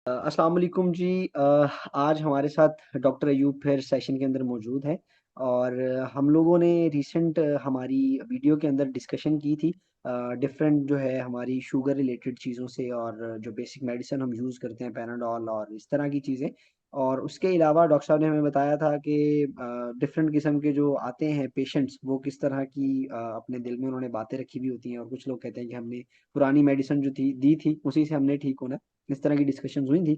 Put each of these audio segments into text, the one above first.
अस्सलाम वालेकुम जी। आज हमारे साथ डॉक्टर अयूब फिर सेशन के अंदर मौजूद है और हम लोगों ने रिसेंट हमारी वीडियो के अंदर डिस्कशन की थी डिफरेंट जो है हमारी शुगर रिलेटेड चीज़ों से और जो बेसिक मेडिसिन हम यूज़ करते हैं पैनाडॉल और इस तरह की चीज़ें। और उसके अलावा डॉक्टर साहब ने हमें बताया था कि डिफरेंट किस्म के जो आते हैं पेशेंट्स वो किस तरह की अपने दिल में उन्होंने बातें रखी हुई होती हैं और कुछ लोग कहते हैं कि हमने पुरानी मेडिसिन जो थी दी थी उसी से हमने ठीक होना। इस तरह की डिस्कशन हुई थी।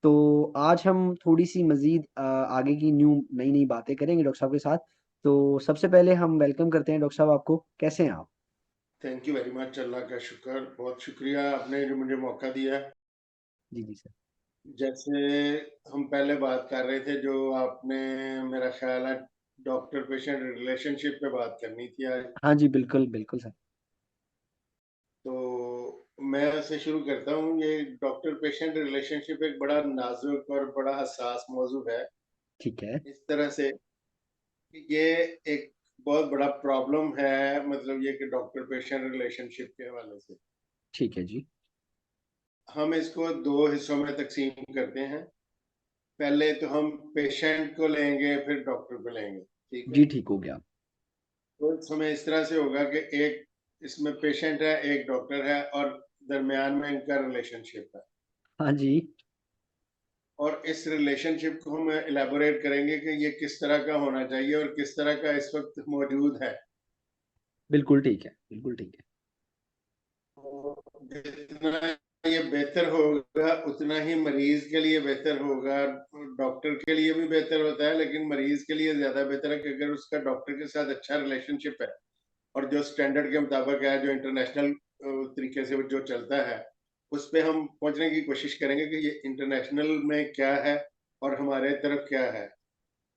तो आज हम थोड़ी सी मजीद आगे की नई नई बातें करेंगे डॉक्टर साहब के साथ। तो सबसे पहले हम वेलकम करते हैं डॉक्टर साहब आपको। कैसे हैं आप? Thank you very much. अल्लाह का शुक्र, बहुत शुक्रिया आपने जो मुझे मौका दिया। जी जी सर। जैसे हम पहले बात कर रहे थे, जो आपने, मेरा ख्याल है, डॉक्टर पेशेंट रिलेशनशिप पे बात करनी थी आज। हाँ जी, बिल्कुल बिल्कुल सर। तो मैं उससे शुरू करता हूँ। ये डॉक्टर पेशेंट रिलेशनशिप एक बड़ा नाजुक और बड़ा हसास मौजू है। ठीक है। इस तरह से कि ये एक बहुत बड़ा प्रॉब्लम है, मतलब ये कि डॉक्टर पेशेंट रिलेशनशिप के हवाले से ठीक है जी। हम इसको दो हिस्सों में तकसीम करते हैं। पहले तो हम पेशेंट को लेंगे, फिर डॉक्टर को लेंगे, ठीक है। जी ठीक हो गया। तो इस समय इस तरह से होगा कि एक इसमें पेशेंट है, एक डॉक्टर है, और दरमियान में इनका रिलेशनशिप है। हाँ जी। और इस रिलेशनशिप को हम इलेबोरेट करेंगे कि ये किस तरह का होना चाहिए और किस तरह का इस वक्त मौजूद है। बिल्कुल ठीक है, बिल्कुल ठीक है। तो जितना ये बेहतर होगा उतना ही मरीज के लिए बेहतर होगा। डॉक्टर के लिए भी बेहतर होता है, लेकिन मरीज के लिए ज्यादा बेहतर है कि अगर उसका डॉक्टर के साथ अच्छा रिलेशनशिप है और जो स्टैंडर्ड के मुताबिक है, जो इंटरनेशनल तरीके से जो चलता है, उस पे हम पहुंचने की कोशिश करेंगे कि ये इंटरनेशनल में क्या है और हमारे तरफ क्या है।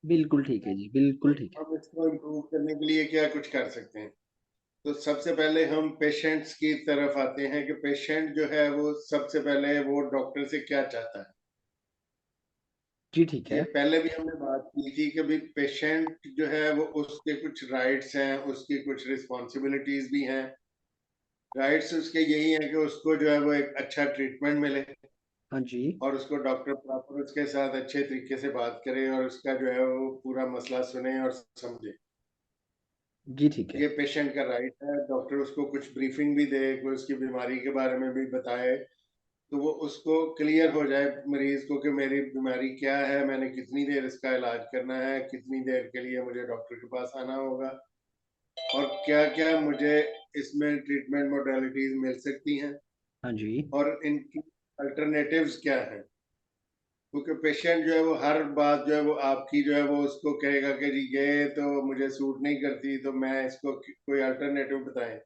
बिल्कुल ठीक है जी, बिल्कुल तो ठीक है। हम इसको इम्प्रूव करने के लिए क्या कुछ कर सकते हैं। तो सबसे पहले हम पेशेंट्स की तरफ आते हैं कि पेशेंट जो है वो सबसे पहले वो डॉक्टर से क्या चाहता है। जी ठीक ये है। पहले भी हमने बात की थी कि भाई पेशेंट जो है वो उसके कुछ राइट्स हैं, उसकी कुछ रिस्पॉन्सिबिलिटीज भी हैं। राइट्स उसके यही हैं कि उसको जो है वो एक अच्छा ट्रीटमेंट मिले हाँ जी। और उसको डॉक्टर प्रॉपर उसके साथ अच्छे तरीके से बात करे और उसका जो है वो पूरा मसला सुने और समझे। जी ठीक है। ये पेशेंट का राइट है। डॉक्टर उसको कुछ ब्रीफिंग भी दे, कोई उसकी बीमारी के बारे में भी बताए, तो वो उसको क्लियर हो जाए मरीज को कि मेरी बीमारी क्या है, मैंने कितनी देर इसका इलाज करना है, कितनी देर के लिए मुझे डॉक्टर के पास आना होगा, और क्या क्या मुझे इसमें ट्रीटमेंट मोडालिटीज मिल सकती हैं हाँ जी। और इनकी अल्टरनेटिव्स क्या हैं। क्योंकि पेशेंट जो है वो हर बात जो है वो आपकी जो है वो उसको कहेगा कि जी ये तो मुझे सूट नहीं करती, तो मैं इसको कोई अल्टरनेटिव बताएं।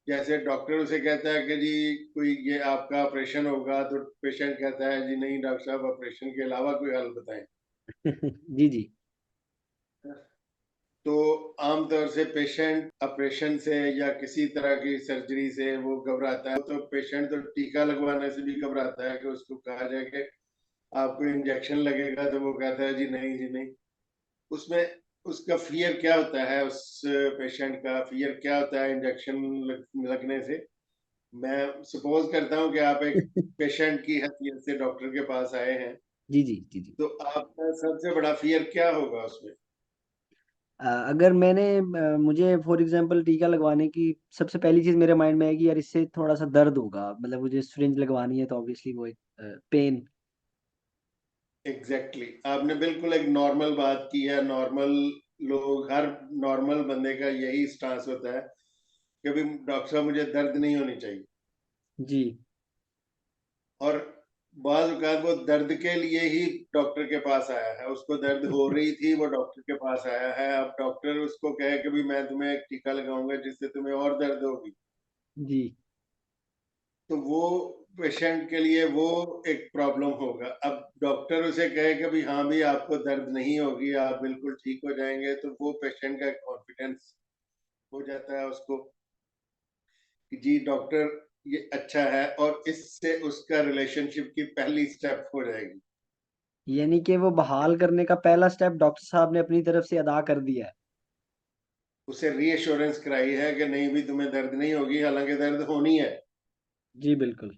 जैसे डॉक्टर उसे कहता है कि जी कोई ये आपका ऑपरेशन होगा, तो पेशेंट कहता है जी नहीं डॉक्टर साहब, ऑपरेशन के अलावा कोई हल बताएं। जी जी। तो आमतौर से पेशेंट ऑपरेशन से या किसी तरह की सर्जरी से वो घबराता है। तो पेशेंट तो टीका लगवाने से भी घबराता है कि उसको कहा जाए कि आपको इंजेक्शन लगेगा, तो वो कहता है जी नहीं जी नहीं। उसमें उसका फियर क्या होता है, उस पेशेंट का फियर क्या होता है इंजेक्शन लगने से। मैं सपोज करता हूं कि आप एक पेशेंट की हैसियत से डॉक्टर के पास आए हैं, जी जी जी जी। तो आपका सबसे बड़ा फियर क्या होगा उसमें। अगर मुझे फॉर एग्जांपल टीका लगवाने की सबसे पहली चीज मेरे माइंड में है कि यार इससे थोड़ा सा दर्द होगा, मतलब मुझे सिरिंज लगवानी है तो ऑब्वियसली वो एक पेन। Exactly exactly. आपने बिल्कुल एक नॉर्मल बात की है। नॉर्मल लोग, हर नॉर्मल बंदे का यही स्टांस होता है कि भाई डॉक्टर साहब मुझे दर्द नहीं होनी चाहिए। जी। और बाज औकात वो दर्द के लिए ही डॉक्टर के पास आया है, उसको दर्द हो रही थी, वो डॉक्टर के पास आया है। अब डॉक्टर उसको कहे कि भाई मैं तुम्हें एक टीका लगाऊंगा जिससे तुम्हें और दर्द होगी, जी। तो वो पेशेंट के लिए वो एक प्रॉब्लम होगा। अब डॉक्टर उसे कहे कि भाई हाँ भी आपको दर्द नहीं होगी, आप बिल्कुल ठीक हो जाएंगे, तो वो पेशेंट का कॉन्फिडेंस हो जाता है उसको कि जी डॉक्टर ये अच्छा है, और इससे उसका रिलेशनशिप की पहली स्टेप हो जाएगी। यानी कि वो बहाल करने का पहला स्टेप डॉक्टर साहब ने अपनी तरफ से अदा कर दिया है। उसे रीअश्योरेंस कराई है कि नहीं भी तुम्हें दर्द नहीं होगी, हालांकि दर्द होनी है। जी बिल्कुल।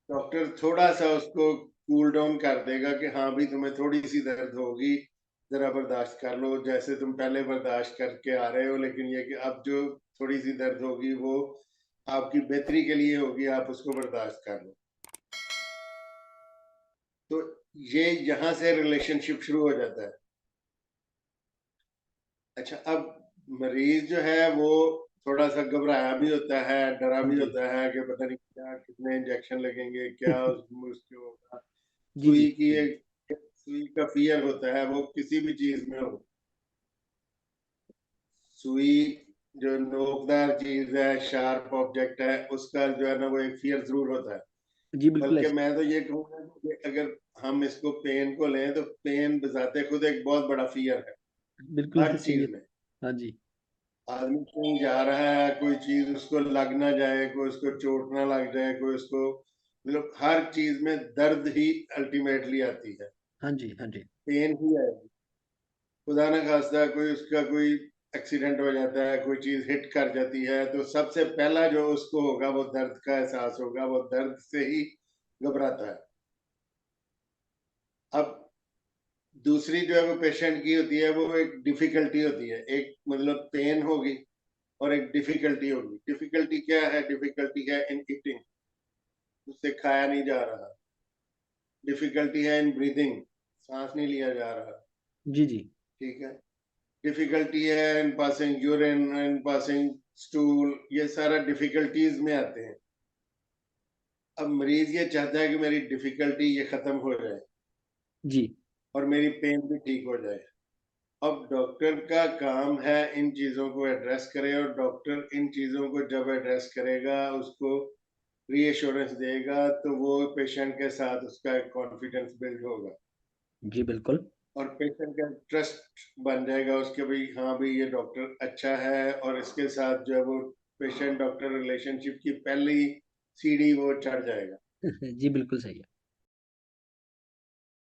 डॉक्टर थोड़ा सा उसको कूल डाउन कर देगा कि हाँ भी तुम्हें थोड़ी सी दर्द होगी, जरा बर्दाश्त कर लो, जैसे तुम पहले बर्दाश्त करके आ रहे हो, लेकिन ये कि अब जो थोड़ी सी दर्द होगी वो आपकी बेहतरी के लिए होगी, आप उसको बर्दाश्त कर लो। तो ये यहाँ से रिलेशनशिप शुरू हो जाता है। अच्छा, अब मरीज जो है वो थोड़ा सा घबराया भी होता है, डरा हाँ भी जी। होता है कि पता नहीं क्या, कितने इंजेक्शन लगेंगे, क्या उसके होगा। जी, जी, सुई की जी। एक, सुई का फियर होता है, वो किसी भी चीज में हो। सुई जो नोकदार चीज है, शार्प ऑब्जेक्ट है, उसका जो है ना वो एक फियर जरूर होता है। जी, बिल्कुल बल्कि ऐसे। मैं तो ये कहूंगा कि अगर हम इसको पेन को लें तो पेन बजाते खुद एक बहुत बड़ा फियर है बिल्कुल हर सही है। चीज में। हाँ जी। आदमी कहीं जा रहा है, कोई चीज उसको लग ना जाए, कोई उसको चोट ना लग जाए, कोई उसको, मतलब हर चीज में दर्द ही अल्टीमेटली आती है, हाँ जी, हाँ जी। पेन ही आएगी। खुदा ना खास्ता कोई उसका कोई एक्सीडेंट हो जाता है, कोई चीज हिट कर जाती है, तो सबसे पहला जो उसको होगा वो दर्द का एहसास होगा, वो दर्द से ही घबराता है। अब दूसरी जो है वो पेशेंट की होती है, वो एक डिफिकल्टी होती है, एक मतलब पेन होगी और एक डिफिकल्टी होगी। डिफिकल्टी क्या है? डिफिकल्टी है इन ईटिंग, उससे खाया नहीं जा रहा। डिफिकल्टी है इन ब्रीदिंग, सांस नहीं लिया जा रहा। जी, जी। ठीक है। डिफिकल्टी है इन पासिंग यूरिन, इन पासिंग स्टूल, ये सारा डिफिकल्टीज में आते हैं। अब मरीज ये चाहता है कि मेरी डिफिकल्टी ये खत्म हो जाए जी। और मेरी पेन भी ठीक हो जाए। अब डॉक्टर का काम है इन चीजों को एड्रेस करे, और डॉक्टर इन चीजों को जब एड्रेस करेगा, उसको रीएश्योरेंस देगा, तो वो पेशेंट के साथ उसका एक कॉन्फिडेंस बिल्ड होगा जी, बिल्कुल। और पेशेंट का ट्रस्ट बन जाएगा उसके, भाई हाँ भाई ये डॉक्टर अच्छा है, और इसके साथ जो है वो पेशेंट डॉक्टर रिलेशनशिप की पहली सीढ़ी वो चढ़ जाएगा। जी, बिल्कुल सही है।